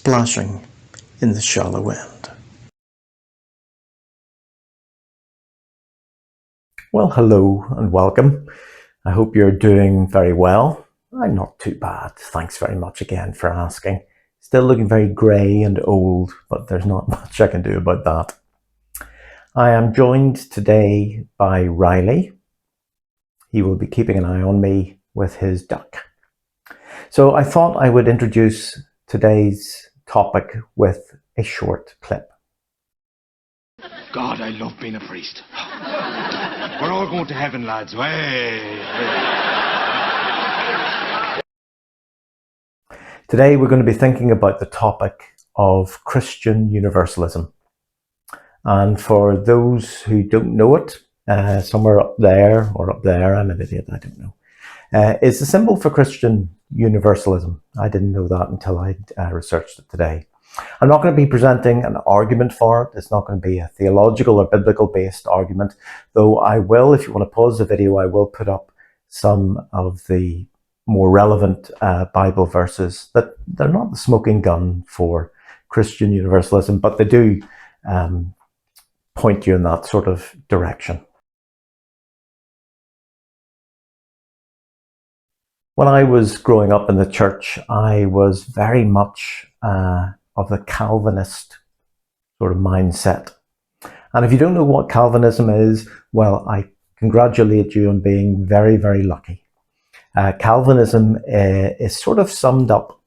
splashing in the shallow end. Well, hello and welcome. I hope you're doing very well. I'm not too bad. Thanks very much again for asking. Still looking very grey and old, but there's not much I can do about that. I am joined today by Riley. He will be keeping an eye on me with his duck. So I thought I would introduce today's topic with a short clip. God, I love being a priest. We're all going to heaven, lads. Way. Today we're going to be thinking about the topic of Christian Universalism. And for those who don't know it, somewhere up there, or up there, I'm an idiot, I don't know, is the symbol for Christian Universalism. I didn't know that until I researched it today. I'm not going to be presenting an argument for it. It's not going to be a theological or biblical based argument, though I will, if you want to pause the video, I will put up some of the more relevant Bible verses that they're not the smoking gun for Christian Universalism, but they do point you in that sort of direction. When I was growing up in the church, I was very much of the Calvinist sort of mindset. And if you don't know what Calvinism is, well, I congratulate you on being very, very lucky. Calvinism is sort of summed up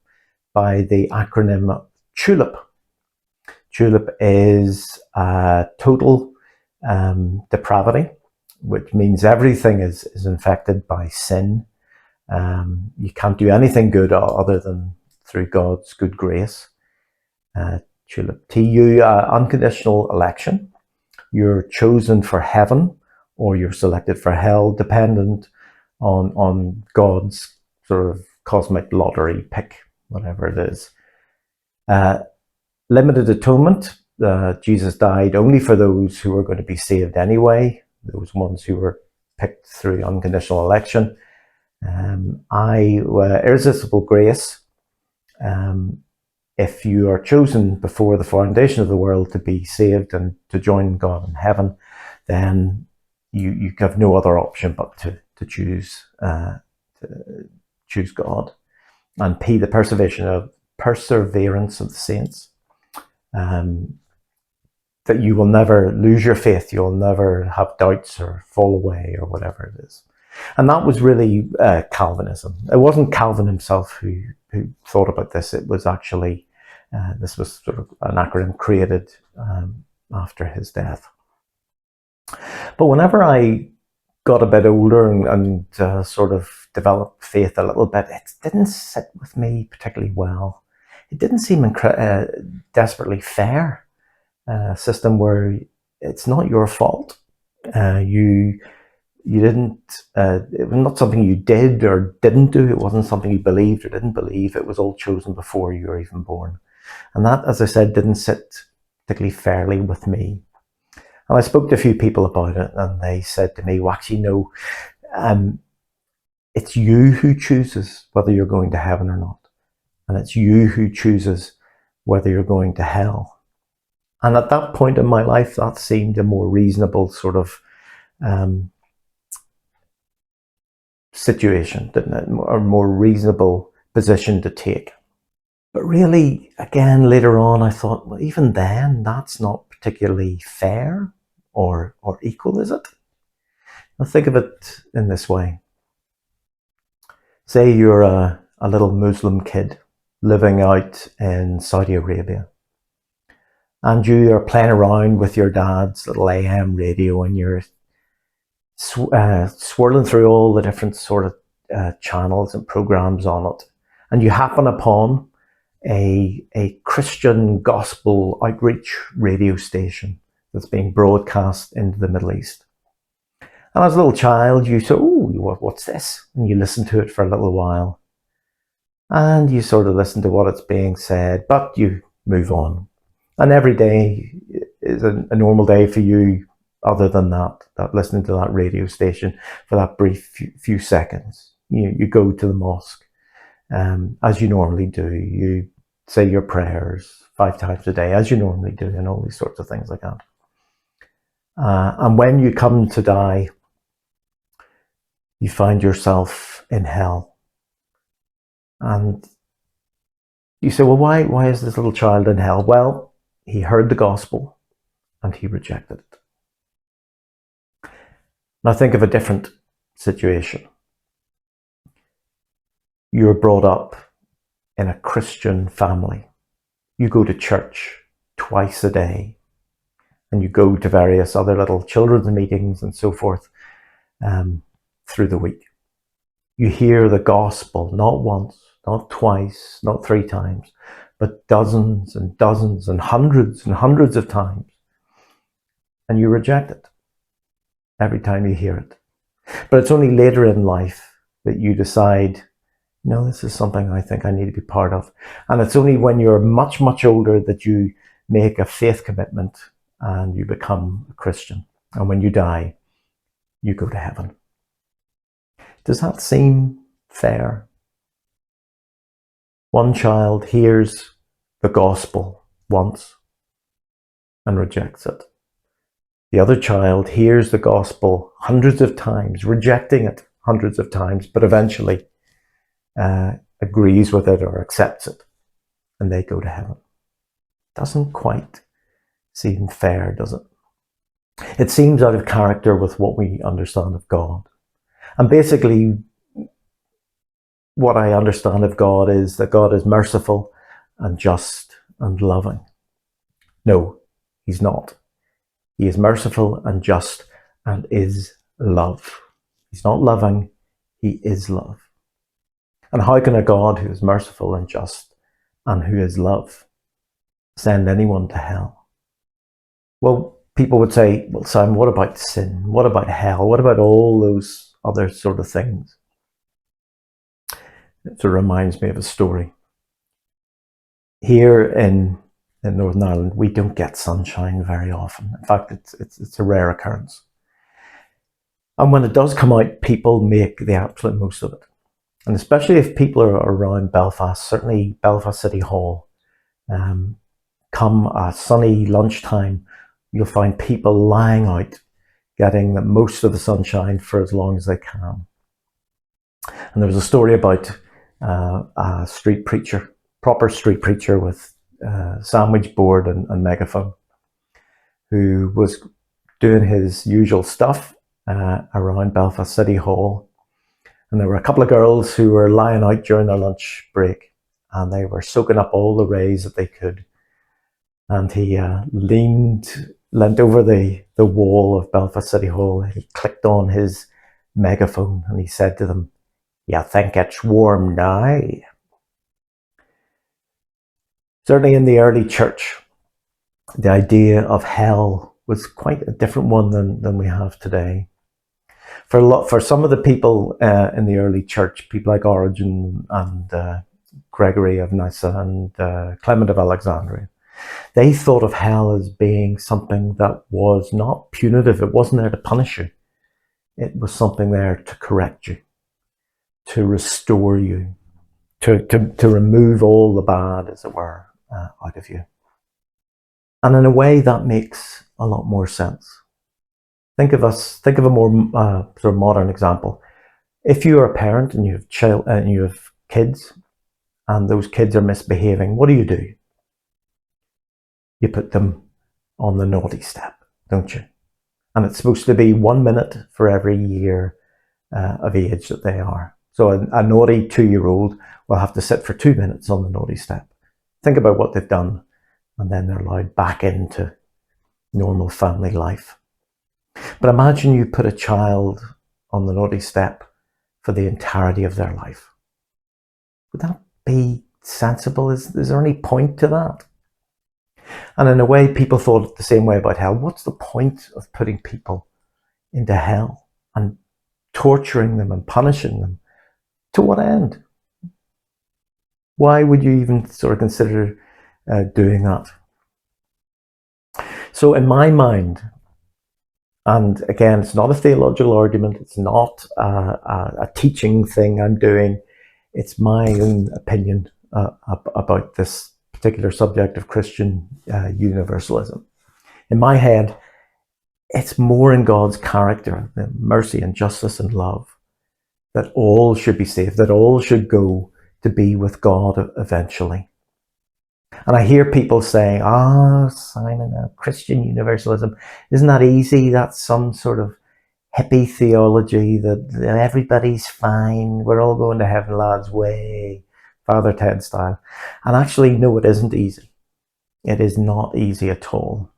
by the acronym TULIP. TULIP is total depravity, which means everything is infected by sin. You can't do anything good other than through God's good grace. TULIP. TU, unconditional election. You're chosen for heaven or you're selected for hell, dependent on God's sort of cosmic lottery pick, whatever it is. Limited atonement. Jesus died only for those who were going to be saved anyway, those ones who were picked through unconditional election. Irresistible grace. If you are chosen before the foundation of the world to be saved and to join God in heaven, then you have no other option but to choose God. And P, the perseverance of the saints. That you will never lose your faith, you'll never have doubts or fall away or whatever it is. And that was really Calvinism. It wasn't Calvin himself who thought about this. It was actually, this was sort of an acronym created after his death. But whenever I got a bit older and sort of developed faith a little bit, it didn't sit with me particularly well. It didn't seem desperately fair. A system where it's not your fault. You didn't, it was not something you did or didn't do. It wasn't something you believed or didn't believe. It was all chosen before you were even born. And that, as I said, didn't sit particularly fairly with me. And I spoke to a few people about it and they said to me, well, actually, no, it's you who chooses whether you're going to heaven or not. And it's you who chooses whether you're going to hell. And at that point in my life, that seemed a more reasonable sort of situation, didn't it? A more reasonable position to take. But really, again, later on, I thought, well, even then, that's not particularly fair or equal, is it? Now think of it in this way. Say you're a little Muslim kid living out in Saudi Arabia. And you are playing around with your dad's little AM radio and you're swirling through all the different sort of channels and programs on it. And you happen upon a Christian gospel outreach radio station that's being broadcast into the Middle East. And as a little child, you say, oh, what's this? And you listen to it for a little while. And you sort of listen to what it's being said, but you move on. And every day is a normal day for you, other than that listening to that radio station for that brief few seconds. You go to the mosque, as you normally do. You say your prayers 5 times a day, as you normally do, and all these sorts of things like that. And when you come to die, you find yourself in hell. And you say, well, why is this little child in hell? Well, he heard the gospel and he rejected it. Now think of a different situation. You're brought up in a Christian family. You go to church twice a day, and you go to various other little children's meetings and so forth through the week. You hear the gospel not once, not twice, not 3 times, but dozens and dozens and hundreds of times. And you reject it every time you hear it. But it's only later in life that you decide, no, this is something I think I need to be part of. And it's only when you're much, much older that you make a faith commitment and you become a Christian. And when you die, you go to heaven. Does that seem fair? One child hears the gospel once and rejects it. The other child hears the gospel hundreds of times, rejecting it hundreds of times, but eventually agrees with it or accepts it, and they go to heaven. Doesn't quite seem fair, does it? It seems out of character with what we understand of God. And basically, what I understand of God is that God is merciful and just and loving. No, he's not. He is merciful and just and is love. He's not loving, he is love. And how can a God who is merciful and just and who is love send anyone to hell? Well, people would say, well, Sam, what about sin? What about hell? What about all those other sort of things? It reminds me of a story. Here in Northern Ireland, we don't get sunshine very often. In fact, it's a rare occurrence. And when it does come out, people make the absolute most of it. And especially if people are around Belfast, certainly Belfast City Hall, come a sunny lunchtime, you'll find people lying out, getting most of the sunshine for as long as they can. And there was a story about a street preacher, proper street preacher with sandwich board and megaphone, who was doing his usual stuff around Belfast City Hall. And there were a couple of girls who were lying out during their lunch break, and they were soaking up all the rays that they could. And he leant over the wall of Belfast City Hall. He clicked on his megaphone and he said to them, "You think it's warm now?" Certainly in the early church, the idea of hell was quite a different one than we have today. For some of the people in the early church, people like Origen and Gregory of Nyssa and Clement of Alexandria, they thought of hell as being something that was not punitive. It wasn't there to punish you. It was something there to correct you, to restore you, to remove all the bad, as it were, out of you. And in a way, that makes a lot more sense. Think of a more sort of modern example. If you are a parent and you have kids, and those kids are misbehaving, what do? You put them on the naughty step, don't you? And it's supposed to be 1 minute for every year of age that they are. So a naughty 2-year-old will have to sit for 2 minutes on the naughty step. Think about what they've done, and then they're allowed back into normal family life. But imagine you put a child on the naughty step for the entirety of their life. Would that be sensible? Is there any point to that? And in a way, people thought the same way about hell. What's the point of putting people into hell and torturing them and punishing them? To what end? Why would you even sort of consider doing that? So in my mind, and again, it's not a theological argument, it's not a teaching thing I'm doing, it's my own opinion about this particular subject of Christian universalism. In my head, it's more in God's character, the mercy and justice and love, that all should be saved, that all should go to be with God eventually. And I hear people saying, Simon, Christian universalism, isn't that easy? That's some sort of hippie theology that everybody's fine, we're all going to heaven, lads, way, Father Ted style. And actually, no, it isn't easy. It is not easy at all.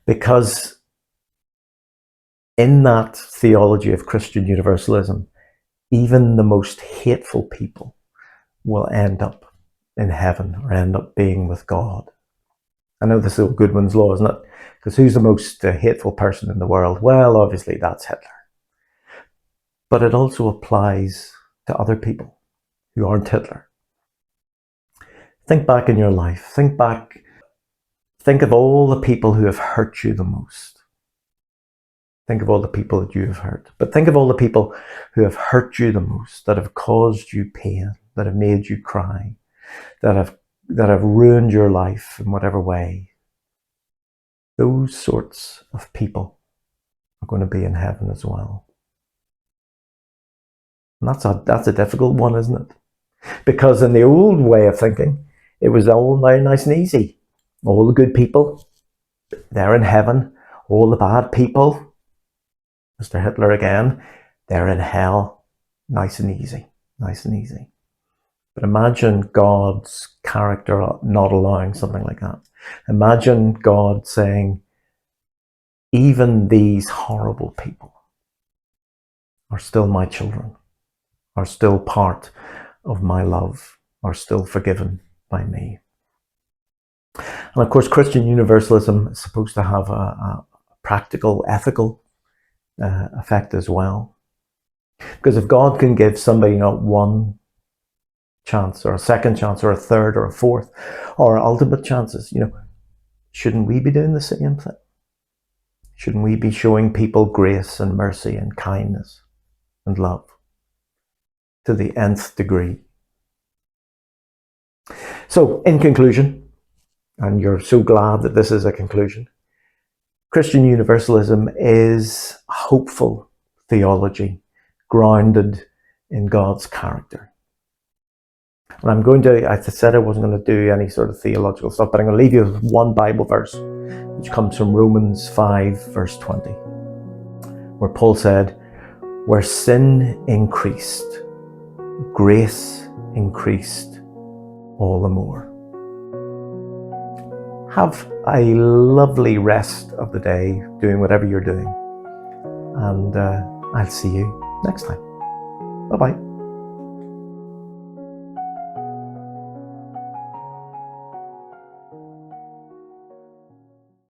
Because in that theology of Christian universalism, even the most hateful people will end up in heaven or end up being with God. I know this is a Goodwin's law, isn't it? Because who's the most hateful person in the world? Well, obviously that's Hitler. But it also applies to other people who aren't Hitler. Think back in your life. Think of all the people who have hurt you the most. Think of all the people that you have hurt. But think of all the people who have hurt you the most, that have caused you pain, that have made you cry, that have ruined your life in whatever way. Those sorts of people are going to be in heaven as well. And that's a difficult one, isn't it? Because in the old way of thinking, it was all very nice and easy. All the good people, they're in heaven. All the bad people, Mr. Hitler again, they're in hell. Nice and easy. Nice and easy. But imagine God's character not allowing something like that. Imagine God saying, even these horrible people are still my children, are still part of my love, are still forgiven by me. And of course, Christian universalism is supposed to have a practical, ethical effect as well. Because if God can give somebody not one chance or a second chance or a third or a fourth or ultimate chances, shouldn't we be doing the same thing? Shouldn't we be showing people grace and mercy and kindness and love to the nth degree? So, in conclusion, and you're so glad that this is a conclusion, Christian universalism is hopeful theology grounded in God's character. And I said I wasn't going to do any sort of theological stuff, but I'm going to leave you with one Bible verse, which comes from Romans 5, verse 20, where Paul said, where sin increased, grace increased all the more. Have a lovely rest of the day doing whatever you're doing. And I'll see you next time. Bye-bye.